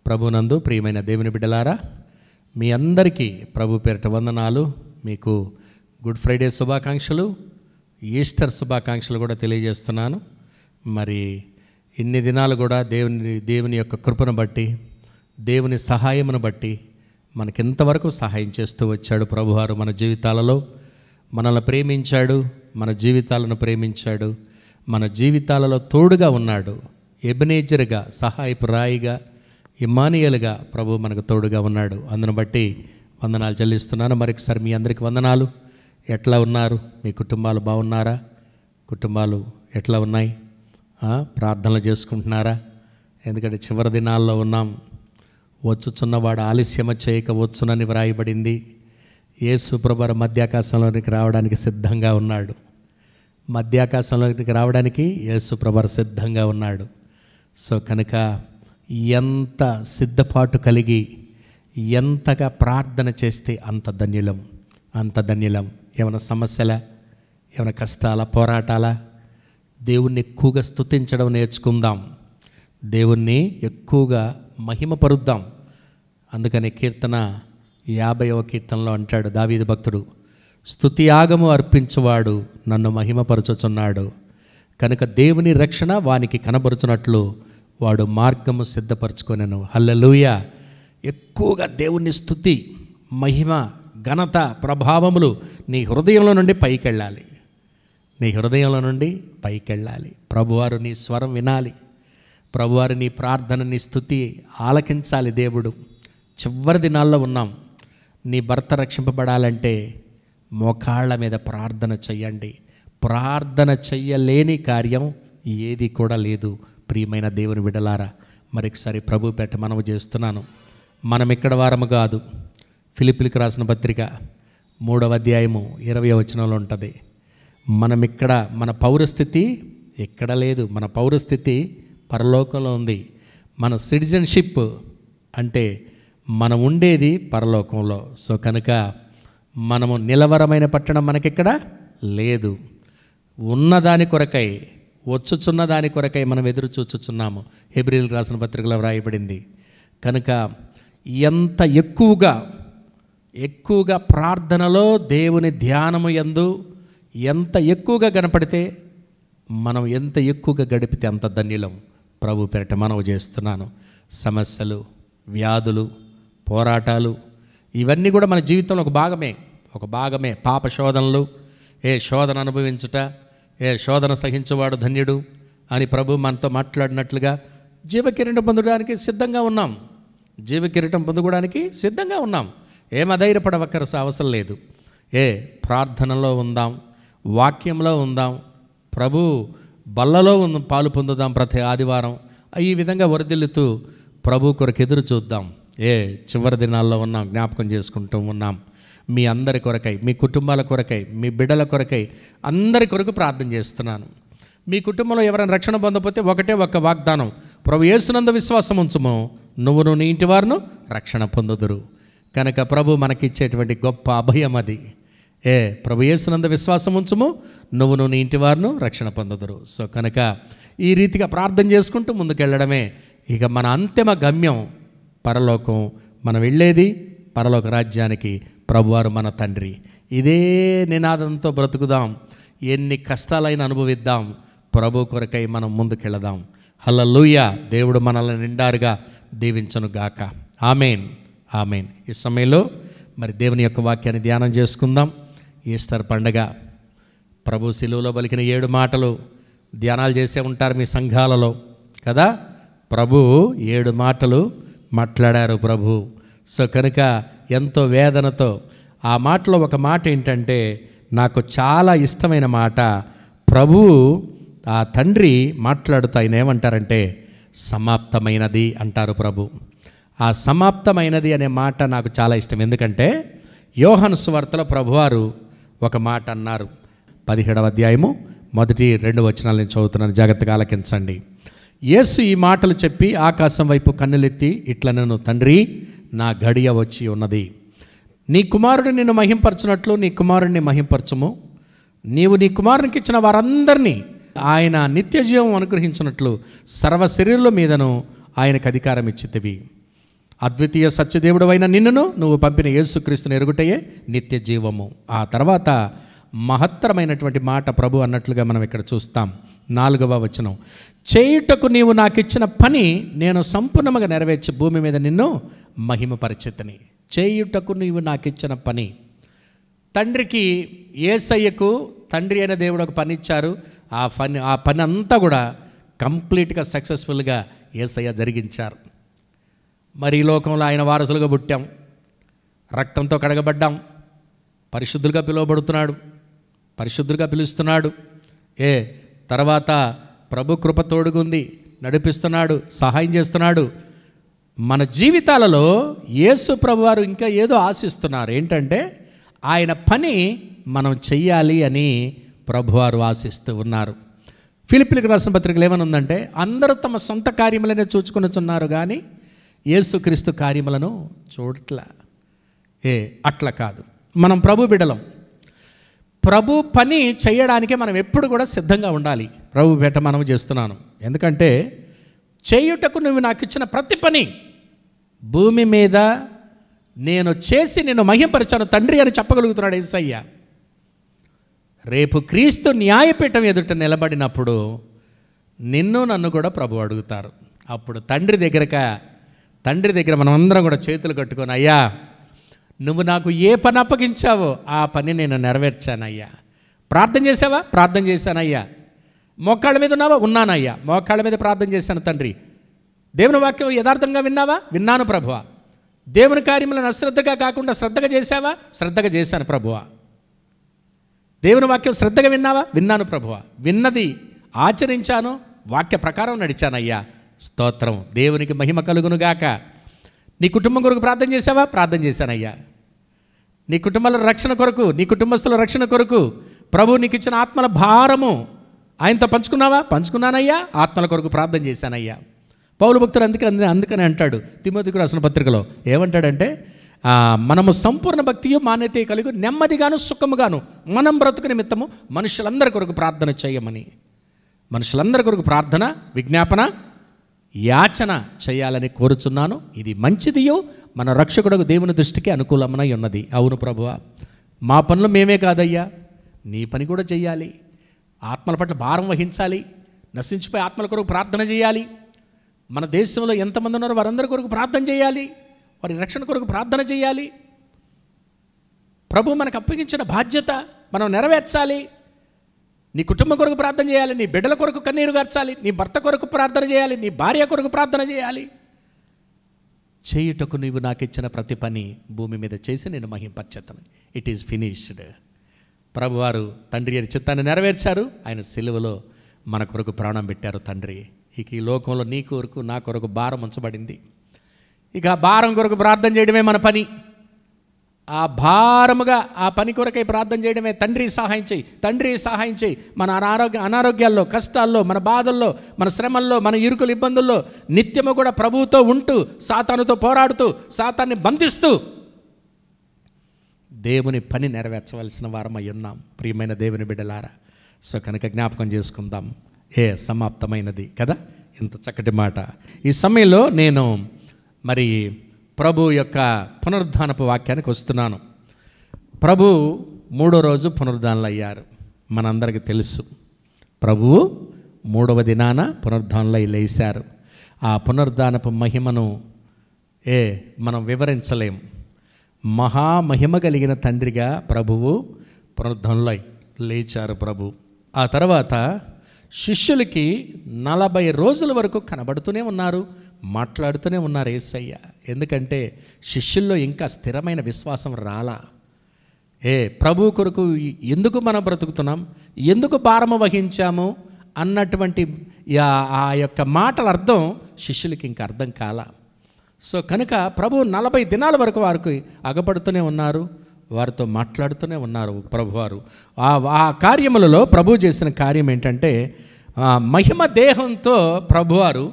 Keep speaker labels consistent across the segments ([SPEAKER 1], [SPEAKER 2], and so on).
[SPEAKER 1] ప్రభునందు ప్రియమైన దేవుని బిడ్డలారా, మీ అందరికీ ప్రభు పేరిట వందనాలు. మీకు గుడ్ ఫ్రైడే శుభాకాంక్షలు, ఈస్టర్ శుభాకాంక్షలు కూడా తెలియజేస్తున్నాను. మరి ఇన్ని దినాలు కూడా దేవుని యొక్క కృపను బట్టి, దేవుని సహాయమును బట్టి మనకి ఎంతవరకు సహాయం చేస్తూ వచ్చాడు ప్రభువారు. మన జీవితాలలో మనల్ని ప్రేమించాడు, మన జీవితాలను ప్రేమించాడు, మన జీవితాలలో తోడుగా ఉన్నాడు. ఎబెనేజర్గా, సహాయపు రాయిగా, ఇమ్మానుయేలుగా ప్రభు మనకు తోడుగా ఉన్నాడు. అందును బట్టి వందనాలు చెల్లిస్తున్నాను. మరొకసారి మీ అందరికీ వందనాలు. ఎట్లా ఉన్నారు? మీ కుటుంబాలు బాగున్నారా? కుటుంబాలు ఎట్లా ఉన్నాయి? ప్రార్థనలు చేసుకుంటున్నారా? ఎందుకంటే చివరి దినాల్లో ఉన్నాం. వచ్చుచున్నవాడు ఆలస్యమ చేయక వచ్చునని వ్రాయబడింది. యేసు ప్రభువారు మధ్యాకాశంలోనికి రావడానికి సిద్ధంగా ఉన్నాడు. మధ్యాకాశంలోనికి రావడానికి యేసు ప్రభువారు సిద్ధంగా ఉన్నాడు. సో కనుక ఎంత సిద్ధపాటు కలిగి ఎంతగా ప్రార్థన చేస్తే అంత ధన్యులం, అంత ధన్యులం. ఏమైనా సమస్యలా, ఏమైనా కష్టాలా, పోరాటాలా? దేవుణ్ణి ఎక్కువగా స్తుతించడం నేర్చుకుందాం. దేవుణ్ణి ఎక్కువగా మహిమపరుద్దాం. అందుకని కీర్తన 50వ కీర్తనలో అంటాడు దావీదు భక్తుడు, స్తుతి యాగము అర్పించువాడు నన్ను మహిమపరచుచున్నాడు. కనుక దేవుని రక్షణ వానికి కనబరుచున్నట్లు వాడు మార్గము సిద్ధపరచుకొనెను. హల్లెలూయా. ఎక్కువగా దేవుని స్తుతి, మహిమ, ఘనత, ప్రభావములు నీ హృదయంలో నుండి పైకెళ్ళాలి. నీ హృదయంలో నుండి పైకెళ్ళాలి. ప్రభువారు నీ స్వరం వినాలి. ప్రభువారు నీ ప్రార్థన, నీ స్తుతి ఆలకించాలి. దేవుడు చివరి దినాల్లో ఉన్నాం. నీ భర్త రక్షింపబడాలంటే మోకాళ్ళ మీద ప్రార్థన చెయ్యండి. ప్రార్థన చెయ్యలేని కార్యం ఏది కూడా లేదు. ప్రియమైన దేవుని బిడ్డలారా, మరొకసారి ప్రభు పేట మనవి చేస్తున్నాను. మనం ఇక్కడ వారము కాదు. ఫిలిప్పీలకు రాసిన పత్రిక 3వ అధ్యాయము 20వ వచనంలో ఉంటుంది. మనం ఇక్కడ, మన పౌరస్థితి ఎక్కడ లేదు. మన పౌరస్థితి పరలోకంలో ఉంది. మన సిటిజన్షిప్ అంటే మనం ఉండేది పరలోకంలో. సో కనుక మనము నిలవరమైన పట్టణం మనకిక్కడ లేదు. ఉన్నదాని కొరకై, వచ్చుచున్న దాని కొరకై మనం ఎదురు చూచుచున్నాము. హెబ్రీయులకు రాసిన పత్రికలో వ్రాయబడింది. కనుక ఎంత ఎక్కువగా ప్రార్థనలో, దేవుని ధ్యానము యందు ఎంత ఎక్కువగా కనపడితే, మనం ఎంత ఎక్కువగా గడిపితే అంత ధన్యులం. ప్రభు పేరిట మనవి చేస్తున్నాను. సమస్యలు, వ్యాధులు, పోరాటాలు ఇవన్నీ కూడా మన జీవితంలో ఒక భాగమే. పాప శోధనలు, ఏ శోధన అనుభవించుట, ఏ శోధన సహించువాడు ధన్యుడు అని ప్రభు మనతో మాట్లాడినట్లుగా జీవకిరీటం పొందడానికి సిద్ధంగా ఉన్నాం. జీవకిరీటం పొందుకోవడానికి సిద్ధంగా ఉన్నాం. ఏం అధైర్యపడవక్కరస అవసరం లేదు. ప్రార్థనలో ఉందాం, వాక్యంలో ఉందాం, ప్రభు బల్లలో పాలు పొందుదాం ప్రతి ఆదివారం. ఈ విధంగా వరదిల్లుతూ ప్రభు కొరకు ఎదురు చూద్దాం. చివరి దినాల్లో ఉన్నాం, జ్ఞాపకం చేసుకుంటూ ఉన్నాం. మీ అందరి కొరకై, మీ కుటుంబాల కొరకై, మీ బిడ్డల కొరకై, అందరి కొరకు ప్రార్థన చేస్తున్నాను. మీ కుటుంబంలో ఎవరైనా రక్షణ పొందకపోతే ఒకటే ఒక్క వాగ్దానం, ప్రభు యేసునందు విశ్వాసం ఉంచుము, నువ్వును నీ ఇంటి వారును రక్షణ పొందుదురు. కనుక ప్రభు మనకిచ్చేటువంటి గొప్ప అభయం అది. ప్రభు యేసునందు విశ్వాసం ఉంచుము, నువ్వును నీ ఇంటి వారును రక్షణ పొందుదురు. సో కనుక ఈ రీతిగా ప్రార్థన చేసుకుంటూ ముందుకెళ్ళడమే ఇక మన అంతిమ గమ్యం పరలోకం. మనం వెళ్ళేది పరలోక రాజ్యానికి. ప్రభువారు మన తండ్రి. ఇదే నినాదంతో బ్రతుకుదాం. ఎన్ని కష్టాలైనా అనుభవిద్దాం. ప్రభు కొరకై మనం ముందుకెళదాం. హల్లెలూయా. దేవుడు మనల్ని నిండారుగా దీవించను గాక. ఆమేన్, ఆమేన్. ఈ సమయంలో మరి దేవుని యొక్క వాక్యాన్ని ధ్యానం చేసుకుందాం. ఈస్టర్ పండగ, ప్రభు శిలువలో పలికిన 7 మాటలు ధ్యానాలు చేసే ఉంటారు మీ సంఘాలలో కదా. ప్రభు 7 మాటలు మాట్లాడారు ప్రభు. సో కనుక ఎంతో వేదనతో ఆ మాటలో ఒక మాట ఏంటంటే, నాకు చాలా ఇష్టమైన మాట. ప్రభువు, ఆ తండ్రి మాట్లాడుతూ ఆయన ఏమంటారంటే, సమాప్తమైనది అంటారు ప్రభు. ఆ సమాప్తమైనది అనే మాట నాకు చాలా ఇష్టం. ఎందుకంటే యోహాను సువార్తలో ప్రభువారు ఒక మాట అన్నారు. 17వ అధ్యాయము 1-2 వచనాలు నేను చదువుతున్నాను, జాగ్రత్తగా ఆలకించండి. యేసు ఈ మాటలు చెప్పి ఆకాశం వైపు కన్నులెత్తి ఇట్లనెను, తండ్రి, నా గడియ వచ్చి ఉన్నది. నీ కుమారుడు నిన్ను మహింపరచునట్లు నీ కుమారుడిని మహింపరచుము. నీవు నీ కుమారునికి ఇచ్చిన వారందరినీ ఆయన నిత్య జీవం అనుగ్రహించినట్లు సర్వ శరీరుల మీదను ఆయనకు అధికారం ఇచ్చితివి. అద్వితీయ సత్యదేవుడు అయిన నిన్నును నువ్వు పంపిన యేసుక్రీస్తుని ఎరుగుటయే నిత్య జీవము. ఆ తర్వాత మహత్తరమైనటువంటి మాట ప్రభు అన్నట్లుగా మనం ఇక్కడ చూస్తాం. 4వ వచనం, చేయుటకు నీవు నాకు ఇచ్చిన పని నేను సంపూర్ణంగా నెరవేర్చి భూమి మీద నిన్ను మహిమపరిచితిని. చేయుటకు నీవు నాకు ఇచ్చిన పని. తండ్రికి, యేసయ్యకు తండ్రి అయిన దేవుడు ఒక పని ఇచ్చారు. ఆ పని అంతా కూడా కంప్లీట్గా సక్సెస్ఫుల్గా యేసయ్య జరిగించారు. మరి ఈ లోకంలో ఆయన వారసులుగా పుట్టాం, రక్తంతో కడగబడ్డాం, పరిశుద్ధులుగా పిలువబడుతున్నాడు, పరిశుద్ధులుగా పిలుస్తున్నాడు. తర్వాత ప్రభు కృప తోడుగుంది, నడిపిస్తున్నాడు, సహాయం చేస్తున్నాడు. మన జీవితాలలో యేసు ప్రభువారు ఇంకా ఏదో ఆశిస్తున్నారు. ఏంటంటే ఆయన పని మనం చెయ్యాలి అని ప్రభువారు ఆశిస్తూ ఉన్నారు. ఫిలిప్పీలకు రాసిన పత్రికలు ఏమని ఉందంటే, అందరూ తమ సొంత కార్యములనే చూచుకొనుచున్నారు కానీ యేసుక్రీస్తు కార్యములను చూడట్లా. అట్లా కాదు, మనం ప్రభు బిడ్డలం. ప్రభు పని చేయడానికే మనం ఎప్పుడు కూడా సిద్ధంగా ఉండాలి. ప్రభు పేట మనం చేస్తున్నాను. ఎందుకంటే చేయుటకు నువ్వు నాకు ఇచ్చిన ప్రతి పని భూమి మీద నేను చేసి నిన్ను మహింపరిచాను తండ్రి అని చెప్పగలుగుతున్నాడు యేసయ్య. రేపు క్రీస్తు న్యాయపీఠం ఎదుట నిలబడినప్పుడు నిన్ను నన్ను కూడా ప్రభు అడుగుతారు. అప్పుడు తండ్రి దగ్గర మనం అందరం కూడా చేతులు కట్టుకొని, అయ్యా నువ్వు నాకు ఏ పని అప్పగించావో ఆ పని నేను నెరవేర్చానయ్యా. ప్రార్థన చేసావా? ప్రార్థన చేశానయ్యా. మోకాళ్ళ మీద ఉన్నావా? ఉన్నానయ్యా. మోకాళ్ళ మీద ప్రార్థన చేశాను తండ్రి. దేవుని వాక్యం యథార్థంగా విన్నావా? విన్నాను ప్రభువా. దేవుని కార్యములను అశ్రద్ధగా కాకుండా శ్రద్ధగా చేశావా? శ్రద్ధగా చేశాను ప్రభువా. దేవుని వాక్యం శ్రద్ధగా విన్నావా? విన్నాను ప్రభువా. విన్నది ఆచరించాను, వాక్య ప్రకారం నడిచానయ్యా. స్తోత్రం, దేవునికి మహిమ కలుగునుగాక. నీ కుటుంబం కొరకు ప్రార్థన చేశావా? ప్రార్థన చేశానయ్యా. నీ కుటుంబాల రక్షణ కొరకు, నీ కుటుంబస్తుల రక్షణ కొరకు ప్రభు నీకు ఇచ్చిన ఆత్మల భారము ఆయనతో పంచుకున్నావా? పంచుకున్నానయ్యా. ఆత్మల కొరకు ప్రార్థన చేశానయ్యా. పౌలు భక్తుడు అందుకని అంటాడు తిమోతికి రాసిన పత్రికలో, ఏమంటాడంటే, మనము సంపూర్ణ భక్తియు మాన్యత కలిగి నెమ్మదిగాను సుఖముగాను మనం బ్రతుకు నిమిత్తము మనుషులందరి కొరకు ప్రార్థన చేయమని. మనుషులందరి కొరకు ప్రార్థన, విజ్ఞాపన, యాచన చేయాలని కోరుచున్నాను. ఇది మంచిదియో మన రక్షకుడు దేవుని దృష్టికి అనుకూలమై ఉన్నది. అవును ప్రభువా, మా పనులు మేమే కాదయ్యా, నీ పని కూడా చెయ్యాలి. ఆత్మల పట్ల భారం వహించాలి. నశించిపోయి ఆత్మల కొరకు ప్రార్థన చేయాలి. మన దేశంలో ఎంతమంది ఉన్నారో వారందరి కొరకు ప్రార్థన చేయాలి. వారి రక్షణ కొరకు ప్రార్థన చేయాలి. ప్రభు మనకు అప్పగించిన బాధ్యత మనం నెరవేర్చాలి. నీ కుటుంబం కొరకు ప్రార్థన చేయాలి, నీ బిడ్డల కొరకు కన్నీరు గార్చాలి, నీ భర్త కొరకు ప్రార్థన చేయాలి, నీ భార్య కొరకు ప్రార్థన చేయాలి. చేయుటకు నీవు నాకు ఇచ్చిన ప్రతి పని భూమి మీద చేసి నేను మహింపర్చేతను. It is finished. ప్రభువారు తండ్రి అని చిత్తాన్ని నెరవేర్చారు. ఆయన సిలువలో మన కొరకు ప్రాణం పెట్టారు తండ్రి. ఇక ఈ లోకంలో నీ కొరకు నా కొరకు భారం ఉంచబడింది. ఇక భారం కొరకు ప్రార్థన చేయడమే మన పని. ఆ భారముగా ఆ పని కొరకై ప్రార్థన చేయడమే. తండ్రి సహాయం చేయి, తండ్రి సహాయం చేయి. మన అనారోగ్యాల్లో, కష్టాల్లో, మన బాధల్లో, మన శ్రమల్లో, మన ఇరుకుల ఇబ్బందుల్లో నిత్యము కూడా ప్రభువుతో ఉంటూ సాతానుతో పోరాడుతూ సాతాన్ని బంధిస్తూ దేవుని పని నెరవేర్చవలసిన వారమై ఉన్నాం. ప్రియమైన దేవుని బిడ్డలారా, సో కనుక జ్ఞాపకం చేసుకుందాం. సమాప్తమైనది కదా ఇంత చక్కటి మాట. ఈ సమయంలో నేను మరి ప్రభు యొక్క పునరుద్ధానపు వాక్యానికి వస్తున్నాను. ప్రభు 3వ రోజు పునరుద్ధానులు అయ్యారు. మనందరికీ తెలుసు, ప్రభువు 3వ దినాన పునరుద్ధానులై లేశారు. ఆ పునరుద్ధానపు మహిమను మనం వివరించలేం. మహామహిమ కలిగిన తండ్రిగా ప్రభువు పునరుద్ధానులై లేచారు ప్రభు. ఆ తర్వాత శిష్యులకి 40 రోజుల వరకు కనబడుతూనే ఉన్నారు, మాట్లాడుతూనే ఉన్నారు యేసయ్య. ఎందుకంటే శిష్యుల్లో ఇంకా స్థిరమైన విశ్వాసం రాలా. ప్రభు కొరకు ఎందుకు మనం బ్రతుకుతున్నాం, ఎందుకు భారము వహించాము అన్నటువంటి ఆ యొక్క మాటల అర్థం శిష్యులకి ఇంకా అర్థం కాల. సో కనుక ప్రభు 40 దినాల వరకు వారికి అగపడుతూనే ఉన్నారు, వారితో మాట్లాడుతూనే ఉన్నారు ప్రభువారు. ఆ కార్యములలో ప్రభు చేసిన కార్యం ఏంటంటే, మహిమ దేహంతో ప్రభువారు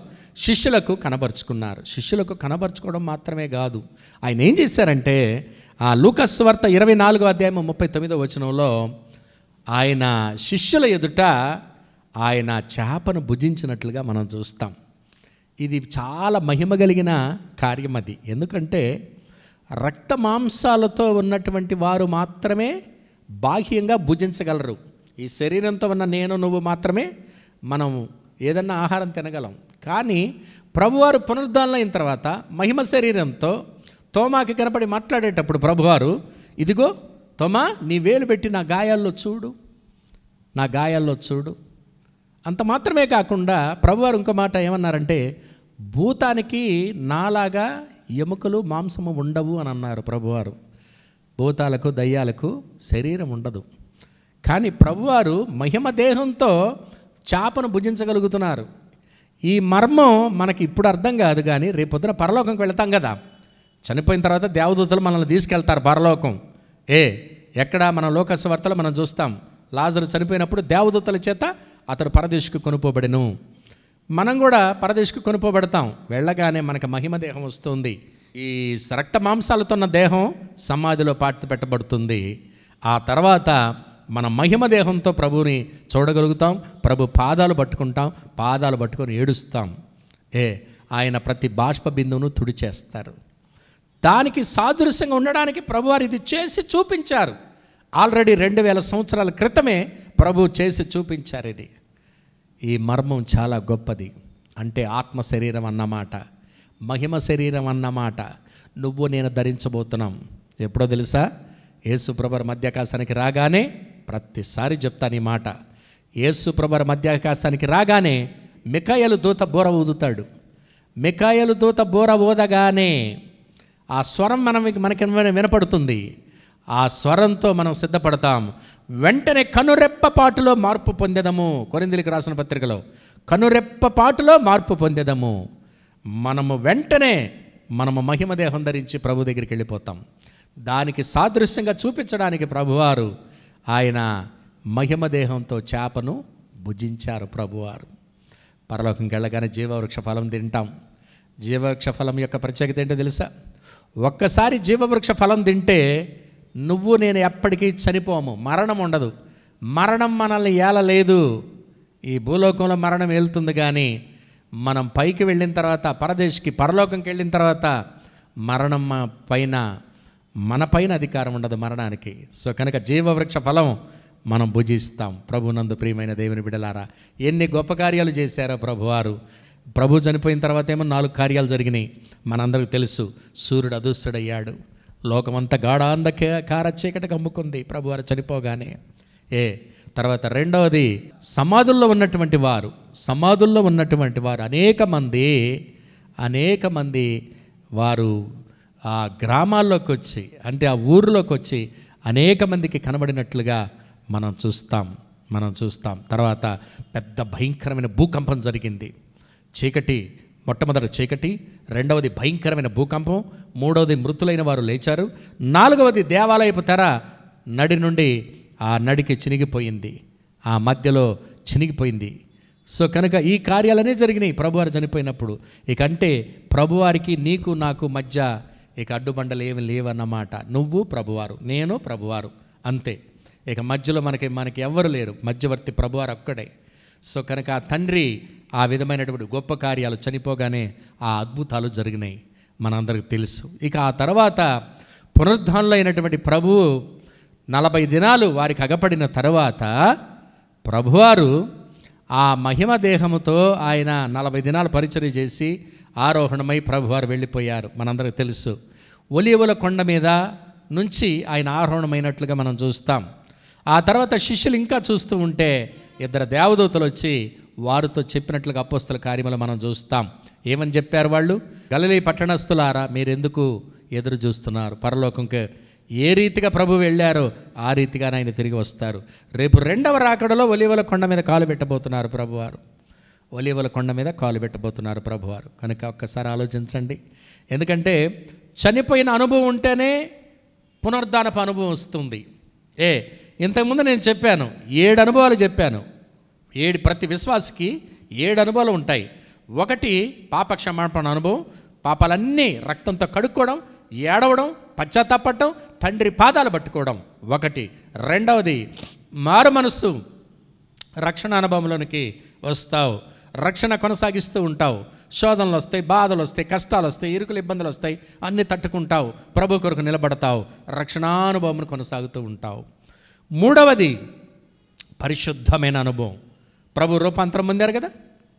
[SPEAKER 1] శిష్యులకు కనబరుచుకున్నారు. శిష్యులకు కనబరుచుకోవడం మాత్రమే కాదు, ఆయన ఏం చేశారంటే, లూకా సువార్త 24వ అధ్యాయం 39వ వచనంలో ఆయన శిష్యుల ఎదుట ఆయన చేపను భుజించినట్లుగా మనం చూస్తాం. ఇది చాలా మహిమ కలిగిన కార్యం అది. ఎందుకంటే రక్త మాంసాలతో ఉన్నటువంటి వారు మాత్రమే బాహ్యంగా భుజించగలరు. ఈ శరీరంతో ఉన్న నేను నువ్వు మాత్రమే మనం ఏదన్నా ఆహారం తినగలం. కానీ ప్రభువారు పునరుద్ధానం అయిన తర్వాత మహిమ శరీరంతో తోమాకి కనపడి మాట్లాడేటప్పుడు ప్రభువారు, ఇదిగో తోమా, నీ వేలు పెట్టి నా గాయాల్లో చూడు, నా గాయాల్లో చూడు. అంత మాత్రమే కాకుండా ప్రభువారు ఇంకో మాట ఏమన్నారంటే, భూతానికి నాలాగా ఎముకలు మాంసము ఉండవు అని అన్నారు ప్రభువారు. భూతాలకు దయ్యాలకు శరీరం ఉండదు. కానీ ప్రభువారు మహిమ దేహంతో చేపను భుజించగలుగుతున్నారు. ఈ మర్మం మనకి ఇప్పుడు అర్థం కాదు, కానీ రేపొద్దున పరలోకంకి వెళతాం కదా. చనిపోయిన తర్వాత దేవదూతలు మనల్ని తీసుకెళ్తారు పరలోకం. ఎక్కడ మన లోకస్వార్తలో మనం చూస్తాం, లాజరు చనిపోయినప్పుడు దేవదూతల చేత అతడు పరదేశుకు కొనుపోబడెను. మనం కూడా పరదేశుకు కొనుపోబడతాం. వెళ్ళగానే మనకు మహిమ దేహం వస్తుంది. ఈ రక్త మాంసాలతో ఉన్న దేహం సమాధిలో పాతి పెట్టబడుతుంది. ఆ తర్వాత మన మహిమ దేహంతో ప్రభువుని చూడగలుగుతాం. ప్రభు పాదాలు పట్టుకుంటాం, పాదాలు పట్టుకొని ఏడుస్తాం. ఆయన ప్రతి బాష్ప బిందువును తుడిచేస్తారు. దానికి సాదృశ్యంగా ఉండడానికి ప్రభువారు ఇది చేసి చూపించారు. ఆల్రెడీ 2000 సంవత్సరాల క్రితమే ప్రభు చేసి చూపించారు. ఇది ఈ మర్మం చాలా గొప్పది. అంటే ఆత్మ శరీరం అన్నమాట, మహిమ శరీరం అన్నమాట నువ్వు నేను ధరించబోతున్నాం. ఎప్పుడో తెలుసా? యేసు ప్రభువారు మధ్యాకాశానికి రాగానే, ప్రతిసారి చెప్తాను ఈ మాట, యేసు ప్రభువారు మధ్యాకాశానికి రాగానే మిఖాయేలు దూత బోర ఊదుతాడు. మిఖాయేలు దూత బోర ఊదగానే ఆ స్వరం మనకి వినపడుతుంది. ఆ స్వరంతో మనం సిద్ధపడతాం. వెంటనే కనురెప్పపాటులో మార్పు పొందేదము. కొరింథీయులకు రాసిన పత్రికలో కనురెప్పపాటులో మార్పు పొందేదము. వెంటనే మనము మహిమ దేహం ధరించి ప్రభు దగ్గరికి వెళ్ళిపోతాం. దానికి సాదృశ్యంగా చూపించడానికి ప్రభువారు ఆయన మహిమ దేహంతో చేపను భుజించారు. ప్రభువారు పరలోకంకి వెళ్ళగానే జీవవృక్ష ఫలం తింటాం. జీవవృక్ష ఫలం యొక్క ప్రత్యేకత ఏంటో తెలుసా? ఒక్కసారి జీవవృక్ష ఫలం తింటే నువ్వు నేను ఎప్పటికీ చనిపోము, మరణం ఉండదు. మరణం మనల్ని ఏలలేదు. ఈ భూలోకంలో మరణం ఏలుతుంది, కానీ మనం పైకి వెళ్ళిన తర్వాత, పరలోకంకి వెళ్ళిన తర్వాత మరణం మన పైన అధికారం ఉండదు మరణానికి. సో కనుక జీవవృక్ష ఫలం మనం భుజిస్తాం. ప్రభునందు ప్రియమైన దేవుని బిడ్డలారా, ఎన్ని గొప్ప కార్యాలు చేశారో ప్రభువారు. ప్రభు చనిపోయిన తర్వాత ఏమో 4 కార్యాలు జరిగినాయి. మనందరికీ తెలుసు. సూర్యుడు అదృశ్యుడయ్యాడు. లోకమంతా గాఢాంధకార చీకటి కమ్ముకుంది ప్రభువారు చనిపోగానే. తర్వాత రెండవది, సమాధుల్లో ఉన్నటువంటి వారు అనేక మంది వారు ఆ గ్రామాల్లోకి వచ్చి, అంటే ఆ ఊరిలోకి వచ్చి అనేక మందికి కనబడినట్లుగా మనం చూస్తాం. తర్వాత పెద్ద భయంకరమైన భూకంపం జరిగింది. మొట్టమొదటి చీకటి, రెండవది భయంకరమైన భూకంపం, మూడవది మృతులైన వారు లేచారు, నాలుగవది దేవాలయపు తెర నడి నుండి ఆ నడికి చినిగిపోయింది, ఆ మధ్యలో చినిగిపోయింది. సో కనుక ఈ కార్యాలనే జరిగినాయి ప్రభువారు చనిపోయినప్పుడు. అంటే ప్రభువారికి నీకు నాకు మధ్య అడ్డుబండలు ఏమి లేవన్నమాట. నువ్వు ప్రభువారు, నేను ప్రభువారు, అంతే. మధ్యలో మనకి ఎవ్వరు లేరు. మధ్యవర్తి ప్రభువారు ఒక్కడే. సో కనుక ఆ తండ్రి ఆ విధమైనటువంటి గొప్ప కార్యాలు చనిపోగానే ఆ అద్భుతాలు జరిగినాయి, మనందరికి తెలుసు. ఆ తర్వాత పునరుద్ధానులు అయినటువంటి ప్రభువు 40 దినాలు వారికి అగపడిన తర్వాత ప్రభువారు ఆ మహిమ దేహముతో ఆయన 40 దినాలు పరిచర్య చేసి ఆరోహణమై ప్రభువారు వెళ్ళిపోయారు, మనందరికి తెలుసు. ఒలీవల కొండ మీద నుంచి ఆయన ఆరోహణమైనట్లుగా మనం చూస్తాం. ఆ తర్వాత శిష్యులు ఇంకా చూస్తూ ఉంటే 2 దేవదూతలు వచ్చి వారితో చెప్పినట్లుగా అపోస్తల కార్యములు మనం చూస్తాం. ఏమని చెప్పారు వాళ్ళు? గలిలీ పట్టణస్థులారా, మీరెందుకు ఎదురు చూస్తున్నారు? పరలోకంకి ఏ రీతిగా ప్రభు వెళ్ళారో ఆ రీతిగా ఆయన తిరిగి వస్తారు. రేపు 2వ రాకడలో ఒలీవల కొండ మీద కాలు పెట్టబోతున్నారు ప్రభువారు. ఒలీవల కొండ మీద కాలు పెట్టబోతున్నారు ప్రభువారు. కనుక ఒక్కసారి ఆలోచించండి. ఎందుకంటే చనిపోయిన అనుభవం ఉంటేనే పునరుద్ధానపు అనుభవం వస్తుంది. ఇంతకుముందు నేను చెప్పాను, 7 అనుభవాలు చెప్పాను. ప్రతి విశ్వాసికి 7 అనుభవాలు ఉంటాయి. 1 పాప క్షమాపణ అనుభవం, పాపాలన్నీ రక్తంతో కడుక్కోవడం, ఏడవడం, పశ్చాత్తాపడటం, తండ్రి పాదాలు పట్టుకోవడం 1. రెండవది మారు మనస్సు, రక్షణ అనుభవంలోనికి వస్తావు. రక్షణ కొనసాగిస్తూ ఉంటావు. శోధనలు వస్తాయి, బాధలు వస్తాయి, కష్టాలు వస్తాయి, ఇరుకులు ఇబ్బందులు వస్తాయి, అన్నీ తట్టుకుంటావు, ప్రభు కొరకు నిలబడతావు, రక్షణానుభవం కొనసాగుతూ ఉంటావు. మూడవది పరిశుద్ధమైన అనుభవం. ప్రభు రూపాంతరం పొందారు కదా,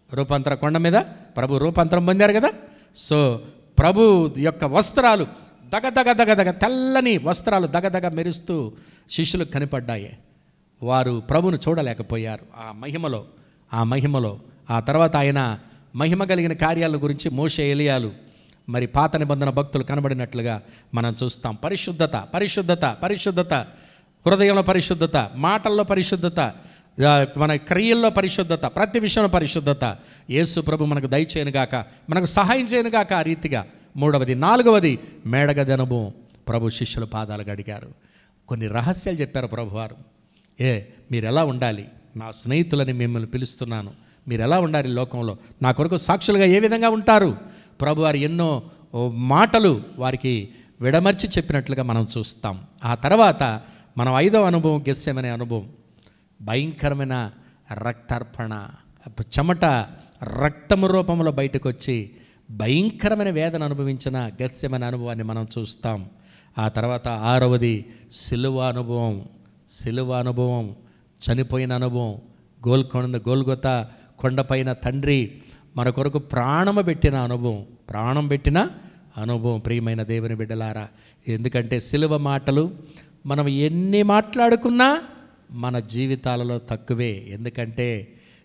[SPEAKER 1] రూపాంతర కొండ మీద ప్రభు రూపాంతరం పొందారు కదా. సో ప్రభు యొక్క వస్త్రాలు దగదగ దగదగ తెల్లని వస్త్రాలు దగదగ మెరుస్తూ శిష్యులకు కనిపడ్డాయి. వారు ప్రభును చూడలేకపోయారు ఆ మహిమలో. ఆ తర్వాత ఆయన మహిమ కలిగిన కార్యాల గురించి మోషే, ఎలియాలు, మరి పాత నిబంధన భక్తులు కనబడినట్లుగా మనం చూస్తాం. పరిశుద్ధత, పరిశుద్ధత, పరిశుద్ధత, హృదయంలో పరిశుద్ధత, మాటల్లో పరిశుద్ధత, మన క్రియల్లో పరిశుద్ధత, ప్రతి విషయంలో పరిశుద్ధత. యేసు ప్రభు మనకు దయచేయనుగాక, మనకు సహాయం చేయనుగాక ఆ రీతిగా. మూడవది. నాలుగవది మేడగది అనుభవం. ప్రభు శిష్యుల పాదాలు గడిగారు, కొన్ని రహస్యాలు చెప్పారు ప్రభువారు. మీరు ఎలా ఉండాలి, నా స్నేహితులని మిమ్మల్ని పిలుస్తున్నాను, మీరు ఎలా ఉండాలి లోకంలో, నా కొరకు సాక్షులుగా ఏ విధంగా ఉంటారు. ప్రభువారు ఎన్నో మాటలు వారికి విడమర్చి చెప్పినట్లుగా మనం చూస్తాం. ఆ తర్వాత మనం 5వ అనుభవం గెస్సెమనే అనుభవం. భయంకరమైన రక్తార్పణ, చెమట రక్తము రూపంలో బయటకు వచ్చి భయంకరమైన వేదన అనుభవించిన గెస్సెమనే అనుభవాన్ని మనం చూస్తాం. ఆ తర్వాత 6వది సిలువ అనుభవం. సిలువ అనుభవం, చనిపోయిన అనుభవం, గోల్గొతా కొండపైన తండ్రి మన కొరకు ప్రాణం పెట్టిన అనుభవం. ప్రియమైన దేవుని బిడ్డలారా, ఎందుకంటే సిలువ మాటలు మనం ఎన్ని మాట్లాడుకున్నా మన జీవితాలలో తక్కువే. ఎందుకంటే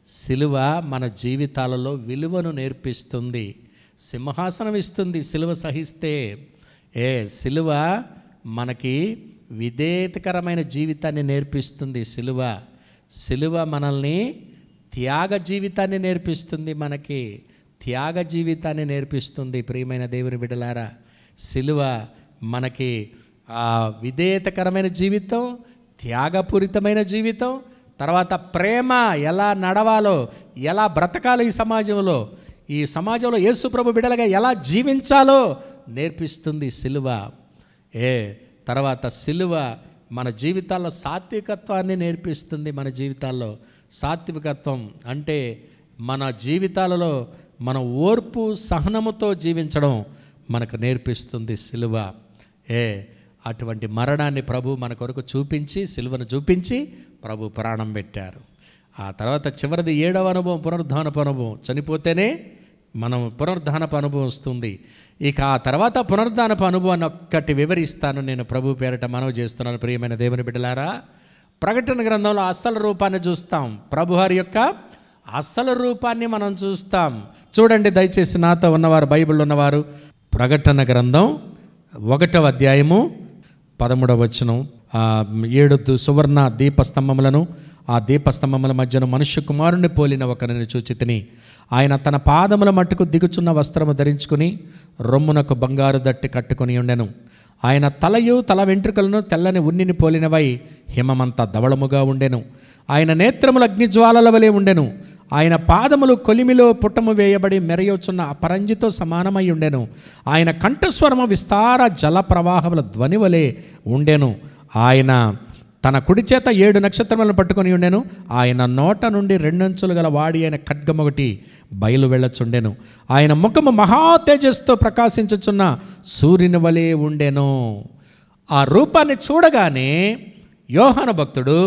[SPEAKER 1] సిలువ మన జీవితాలలో విలువను నేర్పిస్తుంది, సింహాసనం ఇస్తుంది. సిలువ సహిస్తే సిలువ మనకి విధేయతకరమైన జీవితాన్ని నేర్పిస్తుంది. సిలువ మనల్ని త్యాగ జీవితాన్ని నేర్పిస్తుంది, మనకి త్యాగ జీవితాన్ని నేర్పిస్తుంది. ప్రియమైన దేవుని బిడ్డలారా, సిలువ మనకి విధేయతకరమైన జీవితం, త్యాగపూరితమైన జీవితం, తర్వాత ప్రేమ ఎలా నడవాలో, ఎలా బ్రతకాలో, ఈ సమాజంలో యేసు ప్రభు బిడ్డలుగా ఎలా జీవించాలో నేర్పిస్తుంది సిలువ. తర్వాత సిలువ మన జీవితాల్లో సాత్వికత్వాన్ని నేర్పిస్తుంది. మన జీవితాల్లో సాత్వికత్వం అంటే మన జీవితాలలో మన ఓర్పు సహనముతో జీవించడం మనకు నేర్పిస్తుంది సిలువ. అటువంటి మరణాన్ని ప్రభు మన కొరకు చూపించి, సిలువను చూపించి ప్రభు ప్రాణం పెట్టారు. ఆ తర్వాత చివరిది 7వ అనుభవం, పునరుద్ధానపు అనుభవం. చనిపోతేనే మనం పునరుద్ధానపు అనుభవం వస్తుంది. ఇక ఆ తర్వాత పునరుద్ధానపు అనుభవాన్ని ఒక్కటి వివరిస్తాను, నేను ప్రభు పేరట మనవి చేస్తున్నాను. ప్రియమైన దేవుని బిడ్డలారా, ప్రకటన గ్రంథంలో అసలు రూపాన్ని చూస్తాం, ప్రభువారి యొక్క అసలు రూపాన్ని మనం చూస్తాం. చూడండి దయచేసి, నాతో ఉన్నవారు, బైబిల్ ఉన్నవారు, ప్రకటన గ్రంథం 1వ అధ్యాయము 13వ వచనం. 7 సువర్ణ దీపస్తంభములను, ఆ దీపస్తంభముల మధ్యన మనుష్య కుమారుని పోలిన ఒకరిని చూచితిని. ఆయన తన పాదముల మట్టుకు దిగుచున్న వస్త్రము ధరించుకుని రొమ్మునకు బంగారు దట్టి కట్టుకుని ఉండెను. ఆయన తలయు తల వెంట్రుకలను తెల్లని ఉన్నిని పోలినవై హిమమంతా ధవళముగా ఉండెను. ఆయన నేత్రములు అగ్నిజ్వాలల వలె ఉండెను. ఆయన పాదములు కొలిమిలో పుట్టము వేయబడి మెరయోచున్న అపరంజితో సమానమై ఉండెను. ఆయన కంఠస్వరము విస్తార జల ప్రవాహముల ధ్వని వలె ఉండెను. ఆయన తన కుడి చేత 7 నక్షత్రములను పట్టుకొని ఉండెను. ఆయన నోట నుండి 2 అంచులు గల వాడి అయిన ఖడ్గమొకటి బయలు వెళ్ళచుండెను. ఆయన ముఖము మహా తేజస్సుతో ప్రకాశించుచున్న సూర్యుని వలె ఉండెను. ఆ రూపాన్ని చూడగానే యోహాను భక్తుడు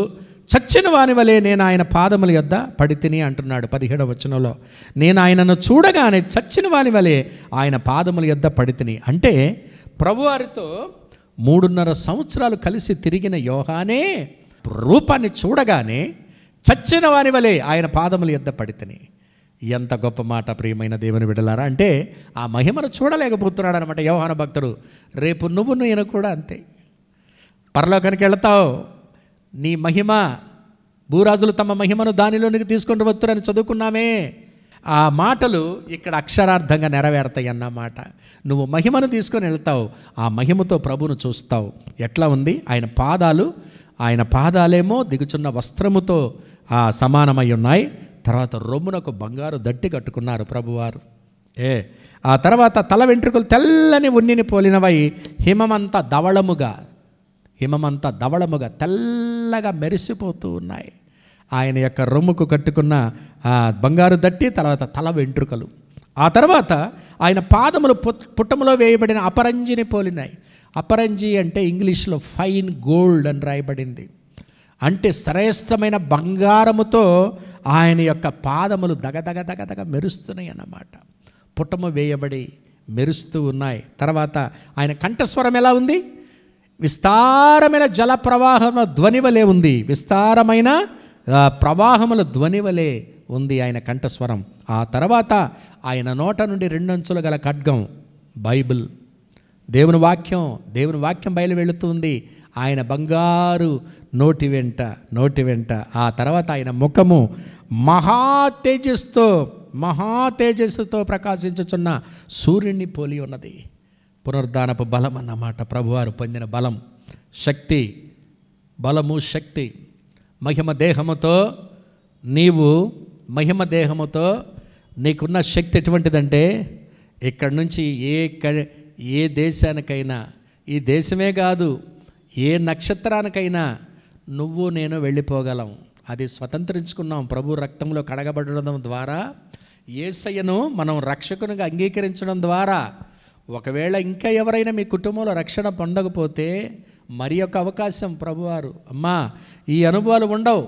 [SPEAKER 1] చచ్చిన వాని వలె నేను ఆయన పాదముల యొద్ద పడితిని అంటున్నాడు 17వ వచనంలో. నేను ఆయనను చూడగానే చచ్చిన వాని వలె ఆయన పాదముల యొద్ద పడితిని అంటే ప్రభువారితో 3.5 సంవత్సరాలు కలిసి తిరిగిన యోహానే రూపాన్ని చూడగానే చచ్చిన వాని వలె ఆయన పాదముల యొద్ద పడితిని. ఎంత గొప్ప మాట ప్రియమైన దేవుని బిడ్డలారా. అంటే ఆ మహిమను చూడలేకపోతున్నాడు అనమాట యోహాను భక్తుడు. రేపు నేను కూడా అంతే. పరలోకానికి వెళతావు, నీ మహిమ, భూరాజులు తమ మహిమను దానిలోనికి తీసుకొని వస్తారని చదువుకున్నామే. ఆ మాటలు ఇక్కడ అక్షరార్థంగా నెరవేరుతాయి అన్నమాట. నువ్వు మహిమను తీసుకొని వెళ్తావు, ఆ మహిమతో ప్రభువును చూస్తావు. ఎట్లా ఉంది ఆయన పాదాలేమో దిగుచున్న వస్త్రముతో సమానమై ఉన్నాయి. తర్వాత రొమ్మునకు బంగారు దట్టి కట్టుకున్నారు ప్రభువారు. ఆ తర్వాత తల వెంట్రుకలు తెల్లని ఉన్నిని పోలినవై హిమమంతా ధవళముగా తెల్లగా మెరిసిపోతూ ఉన్నాయి. ఆయన యొక్క రొమ్ముకు కట్టుకున్న బంగారు దట్టి, తర్వాత తల వెంట్రుకలు. ఆ తర్వాత ఆయన పాదములు పుట్టములో వేయబడిన అపరంజిని పోలినాయి. అపరంజి అంటే ఇంగ్లీష్లో ఫైన్ గోల్డ్ అని రాయబడింది. అంటే శ్రేష్టమైన బంగారముతో ఆయన యొక్క పాదములు దగదగ దగదగ మెరుస్తున్నాయి అన్నమాట. పుట్టము వేయబడి మెరుస్తూ ఉన్నాయి. తర్వాత ఆయన కంఠస్వరం ఎలా ఉంది? విస్తారమైన జల ప్రవాహముల ధ్వని వలె ఉంది. విస్తారమైన ప్రవాహముల ధ్వని వలె ఉంది ఆయన కంఠస్వరం. ఆ తర్వాత ఆయన నోట నుండి 2 అంచులు గల ఖడ్గం, బైబిల్, దేవుని వాక్యం బయలు వెళుతుంది ఆయన బంగారు నోటి వెంట. ఆ తర్వాత ఆయన ముఖము మహా తేజస్సుతో ప్రకాశించుచున్న సూర్యుని పోలి ఉన్నది. పునరుద్ధానపు బలం అన్నమాట. ప్రభువారు పొందిన బలం, శక్తి, బలము, శక్తి. మహిమ దేహముతో నీకున్న శక్తి ఎటువంటిదంటే, ఇక్కడి నుంచి ఏ దేశానికైనా, ఈ దేశమే కాదు ఏ నక్షత్రానికైనా నువ్వు నేను వెళ్ళిపోగలం. అది స్వతంత్రించుకున్నాం ప్రభు రక్తంలో కడగబడడం ద్వారా. యేసయ్యను మనం రక్షకునిగా అంగీకరించడం ద్వారా. ఒకవేళ ఇంకా ఎవరైనా మీ కుటుంబంలో రక్షణ పొందకపోతే మరి ఒక అవకాశం ప్రభువారు, అమ్మా ఈ అనుభవాలు ఉండవు,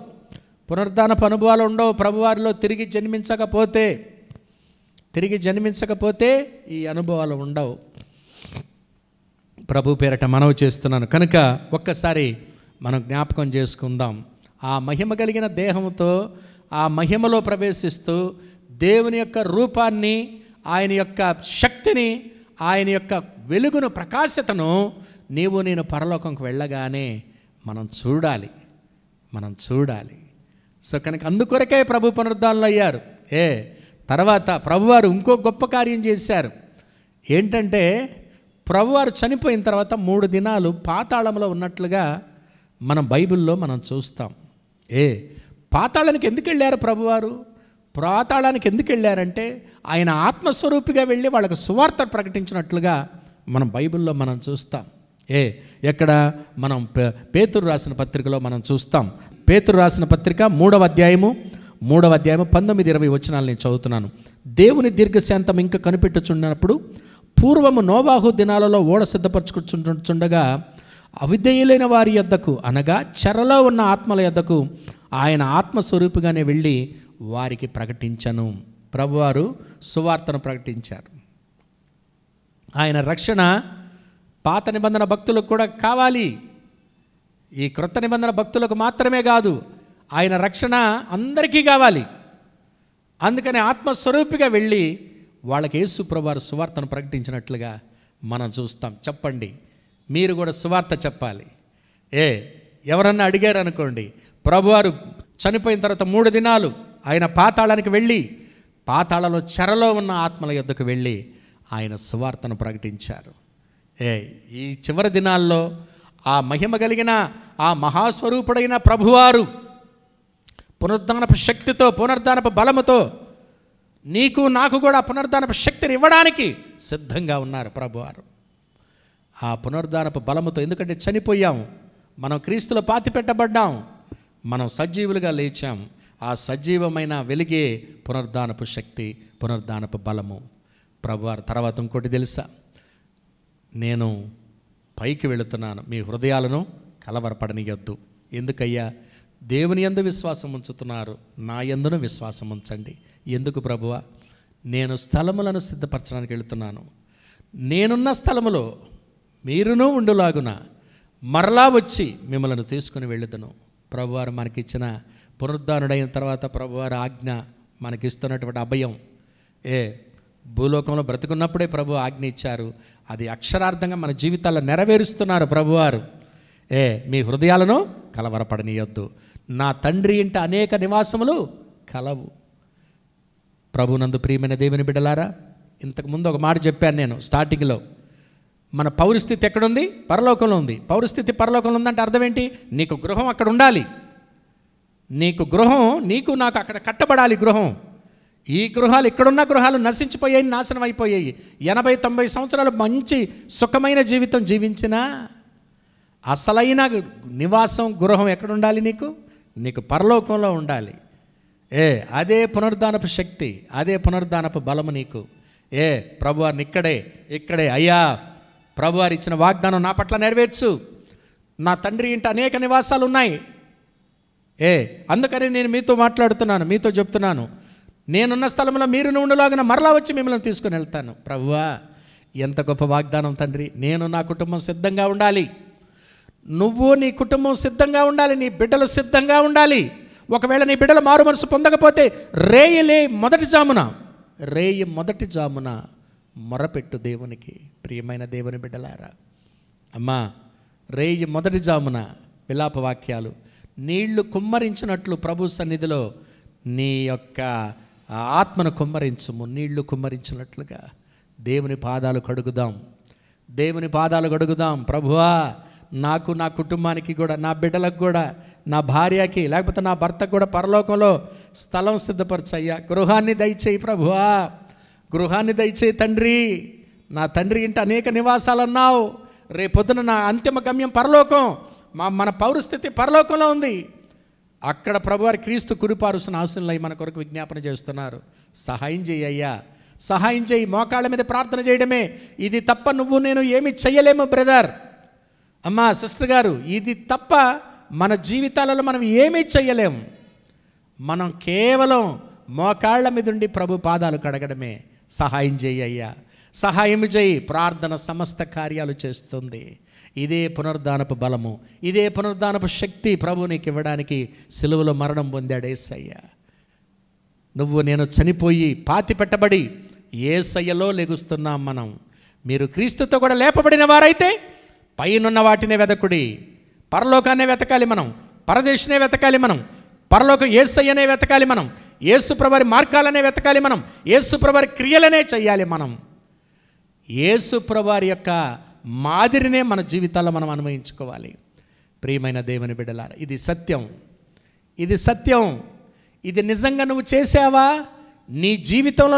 [SPEAKER 1] పునరుద్ధానపు అనుభవాలు ఉండవు, ప్రభువారిలో తిరిగి జన్మించకపోతే ఈ అనుభవాలు ఉండవు. ప్రభు పేరట మనవి చేస్తున్నాను. కనుక ఒక్కసారి మనం జ్ఞాపకం చేసుకుందాం. ఆ మహిమ కలిగిన దేహంతో ఆ మహిమలో ప్రవేశిస్తూ దేవుని యొక్క రూపాన్ని, ఆయన యొక్క శక్తిని, ఆయన యొక్క వెలుగును, ప్రకాశతను నీవు నేను పరలోకంకు వెళ్ళగానే మనం చూడాలి. సో కనుక అందుకొరకే ప్రభు పునరుద్ధానంలో అయ్యారు. తర్వాత ప్రభువారు ఇంకో గొప్ప కార్యం చేశారు. ఏంటంటే ప్రభువారు చనిపోయిన తర్వాత 3 దినాలు పాతాళంలో ఉన్నట్లుగా మనం బైబిల్లో మనం చూస్తాం. పాతాళానికి ఎందుకు వెళ్ళారు ప్రభువారు? పాతాళానికి ఎందుకు వెళ్ళారంటే ఆయన ఆత్మస్వరూపిగా వెళ్ళి వాళ్ళకు సువార్త ప్రకటించినట్లుగా మనం బైబిల్లో మనం చూస్తాం. ఎక్కడ మనం పేతురు రాసిన పత్రికలో మనం చూస్తాం. పేతురు రాసిన పత్రిక 3వ అధ్యాయము 19-20 వచనాలు నేను చదువుతున్నాను. దేవుని దీర్ఘశాంతం ఇంకా కనిపెట్టుచున్నప్పుడు పూర్వము నోవాహు దినాలలో ఓడ సిద్ధపరచుకుంటుండగా అవిధేయులైన వారి యొద్దకు, అనగా చెరలో ఉన్న ఆత్మల యొద్దకు ఆయన ఆత్మస్వరూపిగానే వెళ్ళి వారికి ప్రకటించను. ప్రభువారు సువార్తను ప్రకటించారు. ఆయన రక్షణ పాత నిబంధన భక్తులకు కూడా కావాలి. ఈ క్రొత్త నిబంధన భక్తులకు మాత్రమే కాదు, ఆయన రక్షణ అందరికీ కావాలి. అందుకని ఆత్మస్వరూపిగా వెళ్ళి వాళ్ళకి యేసు ప్రభువారు సువార్తను ప్రకటించినట్లుగా మనం చూస్తాం. చెప్పండి, మీరు కూడా సువార్త చెప్పాలి. ఎవరన్నా అడిగారు అనుకోండి, ప్రభువారు చనిపోయిన తర్వాత 3 దినాలు ఆయన పాతాళానికి వెళ్ళి పాతాళంలో చెరలో ఉన్న ఆత్మల యొద్దకు వెళ్ళి ఆయన సువార్తను ప్రకటించారు. ఈ చివరి దినాల్లో ఆ మహిమ కలిగిన ఆ మహాస్వరూపుడైన ప్రభువారు పునరుద్ధానపు శక్తితో, పునరుద్ధానపు బలముతో నీకు నాకు కూడా పునరుద్ధానపు శక్తిని ఇవ్వడానికి సిద్ధంగా ఉన్నారు ప్రభువారు. ఆ పునరుద్ధానపు బలముతో, ఎందుకంటే చనిపోయాం, మనం క్రీస్తులో పాతిపెట్టబడ్డాం, మనం సజీవులుగా లేచాం. ఆ సజీవమైన వెలిగే పునరుద్ధానపు శక్తి, పునరుద్ధానపు బలము ప్రభువారు. తర్వాత ఇంకోటి తెలుసా, నేను పైకి వెళుతున్నాను, మీ హృదయాలను కలవరపడనియొద్దు. ఎందుకయ్యా? దేవుని యందు విశ్వాసం ఉంచుతున్నారు, నా యందును విశ్వాసం ఉంచండి. ఎందుకు ప్రభువా? నేను స్థలములను సిద్ధపరచడానికి వెళుతున్నాను. నేనున్న స్థలములో మీరును ఉండులాగున మరలా వచ్చి మిమ్మల్ని తీసుకుని వెళ్ళుదును. ప్రభువారు మనకిచ్చిన పునరుద్ధానుడైన తర్వాత ప్రభువారు ఆజ్ఞ మనకిస్తున్నటువంటి అభయం. భూలోకంలో బ్రతుకున్నప్పుడే ప్రభు ఆజ్ఞ ఇచ్చారు, అది అక్షరార్థంగా మన జీవితాల్లో నెరవేరుస్తున్నారు ప్రభువారు. మీ హృదయాలను కలవరపడనీయొద్దు, నా తండ్రి ఇంట అనేక నివాసములు కలవు. ప్రభునందు ప్రియమైన దేవుని బిడ్డలారా, ఇంతకుముందు ఒక మాట చెప్పాను నేను స్టార్టింగ్లో. మన పౌరస్థితి ఎక్కడుంది? పరలోకంలో ఉంది. పౌరస్థితి పరలోకంలో ఉందంటే అర్థం ఏంటి? నీకు గృహం అక్కడ ఉండాలి. నీకు గృహం, నీకు నాకు అక్కడ కట్టబడాలి గృహం. ఈ గృహాలు, ఇక్కడున్న గృహాలు నశించిపోయాయి, నాశనం అయిపోయాయి. 80-90 సంవత్సరాలు మంచి సుఖమైన జీవితం జీవించినా అసలైన నివాసం, గృహం ఎక్కడుండాలి? నీకు నీకు పరలోకంలో ఉండాలి. అదే పునరుద్ధానపు శక్తి, అదే పునరుద్ధానపు బలము నీకు. ప్రభువారిని ఇక్కడే అయ్యా, ప్రభువారు ఇచ్చిన వాగ్దానం నా పట్ల నెరవేర్చు. నా తండ్రి ఇంట అనేక నివాసాలు ఉన్నాయి. అందుకని నేను మీతో మాట్లాడుతున్నాను, మీతో చెప్తున్నాను, నేనున్న స్థలంలో మీరు ఉండలాగిన మరలా వచ్చి మిమ్మల్ని తీసుకుని వెళ్తాను. ప్రభువా, ఎంత గొప్ప వాగ్దానం తండ్రి. నేను నా కుటుంబం సిద్ధంగా ఉండాలి, నువ్వు నీ కుటుంబం సిద్ధంగా ఉండాలి, నీ బిడ్డలు సిద్ధంగా ఉండాలి. ఒకవేళ నీ బిడ్డలు మారు మనసు పొందకపోతే రేయి మొదటి జామున మొరపెట్టు దేవునికి. ప్రియమైన దేవుని బిడ్డలారా, అమ్మా, రేయి మొదటి జామున విలాప వాక్యాలు నీళ్లు కుమ్మరించినట్లు ప్రభు సన్నిధిలో నీ యొక్క ఆత్మను కుమ్మరించుము. నీళ్లు కుమ్మరించినట్లుగా దేవుని పాదాలు కడుగుదాం. ప్రభువా, నాకు, నా కుటుంబానికి కూడా, నా బిడ్డలకు కూడా, నా భార్యకి లేకపోతే నా భర్తకు కూడా పరలోకంలో స్థలం సిద్ధపరచయ్యా. గృహాన్ని దయచేయి ప్రభువా, గృహాన్ని దయచేయి తండ్రి. నా తండ్రి ఇంట అనేక నివాసాలు అన్నావు. రేపొద్దున నా అంతిమ గమ్యం పరలోకం. మన పౌరస్థితి పరలోకంలో ఉంది. అక్కడ ప్రభువారి క్రీస్తు కుడిపారుసిన ఆశలై మన కొరకు విజ్ఞాపన చేస్తున్నారు. సహాయం చేయి అయ్యా, సహాయం చేయి. మోకాళ్ళ మీద ప్రార్థన చేయడమే. ఇది తప్ప నువ్వు నేను ఏమి చెయ్యలేము బ్రదర్, అమ్మా, సిస్టర్ గారు. ఇది తప్ప మన జీవితాలలో మనం ఏమీ చెయ్యలేము. మనం కేవలం మోకాళ్ళ మీద ఉండి ప్రభు పాదాలు కడగడమే. సహాయం చేయి అయ్యా, సహాయం చేయి. ప్రార్థన సమస్త కార్యాలు చేస్తుంది. ఇదే పునరుద్ధానపు బలము, ఇదే పునరుద్ధానపు శక్తి ప్రభు నీకు ఇవ్వడానికి సిలువలో మరణం పొందాడు యేసయ్య. నువ్వు నేను చనిపోయి పాతి పెట్టబడి యేసయ్యలో లెగుస్తున్నాం మనం. మీరు క్రీస్తుతో కూడా లేపబడిన వారైతే పైనున్న వాటినే వెతకుడి. పరలోకాన్నే వెతకాలి మనం, పరదేశనే వెతకాలి మనం, పరలోకం యేసయ్యనే వెతకాలి మనం, యేసు ప్రభువారి మార్గాలనే వెతకాలి మనం, యేసు ప్రభువారి క్రియలనే చెయ్యాలి మనం. యేసు ప్రభువారి యొక్క మాదిరినే మన జీవితాల్లో మనం అనుభవించుకోవాలి. ప్రియమైన దేవుని బిడ్డలారా, ఇది సత్యం. ఇది నిజంగా నువ్వు చేసావా? నీ జీవితంలో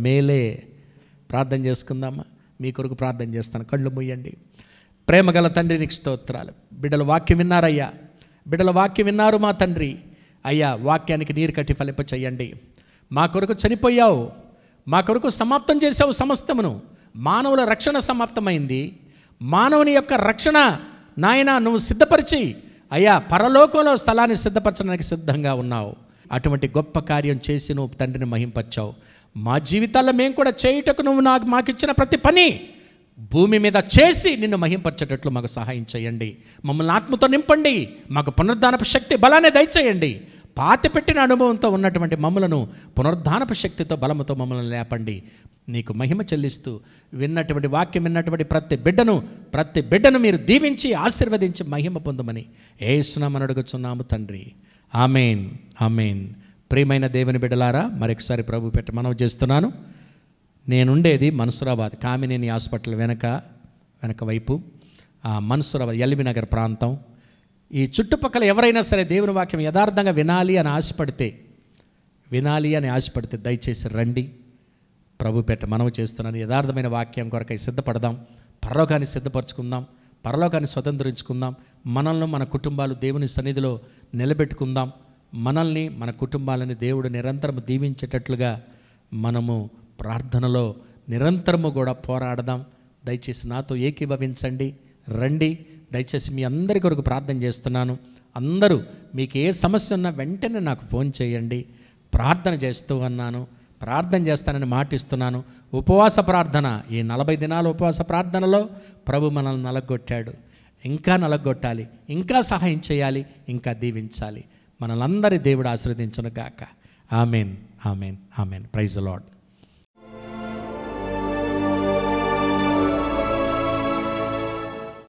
[SPEAKER 1] మేలే. ప్రార్థన చేసుకుందామా? మీ కొరకు ప్రార్థన చేస్తాను. కళ్ళు మూయండి. ప్రేమగల తండ్రి, నీకు స్తోత్రాలు. బిడ్డల వాక్యం విన్నారయ్యా, బిడ్డల వాక్యం విన్నారు మా తండ్రి. అయ్యా, వాక్యానికి నీరు కట్టి ఫలింప చెయ్యండి. మా కొరకు చనిపోయావు, మా కొరకు సమాప్తం చేసావు సమస్తమును. మానవుల రక్షణ సమాప్తమైంది. మానవుని యొక్క రక్షణ నాయన నువ్వు సిద్ధపరిచి అయ్యా పరలోకంలో స్థలాన్ని సిద్ధపరచడానికి సిద్ధంగా ఉన్నావు. అటువంటి గొప్ప కార్యం చేసి నువ్వు తండ్రిని మహింపరిచావు. మా జీవితాల్లో మేము కూడా చేయుటకు నువ్వు మాకిచ్చిన ప్రతి పని భూమి మీద చేసి నిన్ను మహింపరచేటట్లు మాకు సహాయం చేయండి. మమ్మల్ని ఆత్మతో నింపండి. మాకు పునరుద్ధానపు శక్తి బలాన్ని దయచేయండి. పాతిపెట్టిన అనుభవంతో ఉన్నటువంటి మమ్మలను పునరుద్ధానపు శక్తితో బలముతో మమ్మల్ని లేపండి. నీకు మహిమ చెల్లిస్తూ విన్నటువంటి వాక్యం విన్నటువంటి ప్రతి బిడ్డను మీరు దీవించి ఆశీర్వదించి మహిమ పొందమని యేసునామమున అడుగుచున్నాము తండ్రి. ఆమేన్. ప్రియమైన దేవుని బిడ్డలారా, మరొకసారి ప్రభు పెట్టి మనవి చేస్తున్నాను. నేనుండేది మన్సూరాబాద్, కామినేని హాస్పిటల్ వెనక వైపు, మన్సూరాబాద్ ఎల్బీ నగర్ ప్రాంతం. ఈ చుట్టుపక్కల ఎవరైనా సరే దేవుని వాక్యం యథార్థంగా వినాలి అని ఆశపడితే దయచేసి రండి. ప్రభు పెట్ట మనవి చేస్తున్నాను. యథార్థమైన వాక్యం కొరకై సిద్ధపడదాం. పరలోకాన్ని సిద్ధపరచుకుందాం. పరలోకాన్ని స్వతంత్రించుకుందాం. మనల్ని మన కుటుంబాలు దేవుని సన్నిధిలో నిలబెట్టుకుందాం. మనల్ని మన కుటుంబాలని దేవుడు నిరంతరం దీవించేటట్లుగా మనము ప్రార్థనలో నిరంతరము కూడా పోరాడదాం. దయచేసి నాతో ఏకీభవించండి, రండి. దయచేసి మీ అందరి కొరకు ప్రార్థన చేస్తున్నాను. అందరూ మీకు ఏ సమస్య ఉన్నా వెంటనే నాకు ఫోన్ చేయండి. ప్రార్థన చేస్తానని మాటిస్తున్నాను. ఉపవాస ప్రార్థన, ఈ 40 దినాల ఉపవాస ప్రార్థనలో ప్రభు మనల్ని నలగొట్టాడు. ఇంకా నలగొట్టాలి, ఇంకా సహాయం చేయాలి, ఇంకా దీవించాలి. మనలందరి దేవుడు ఆశీర్వదించును గాక. ఆమేన్. Praise the lord.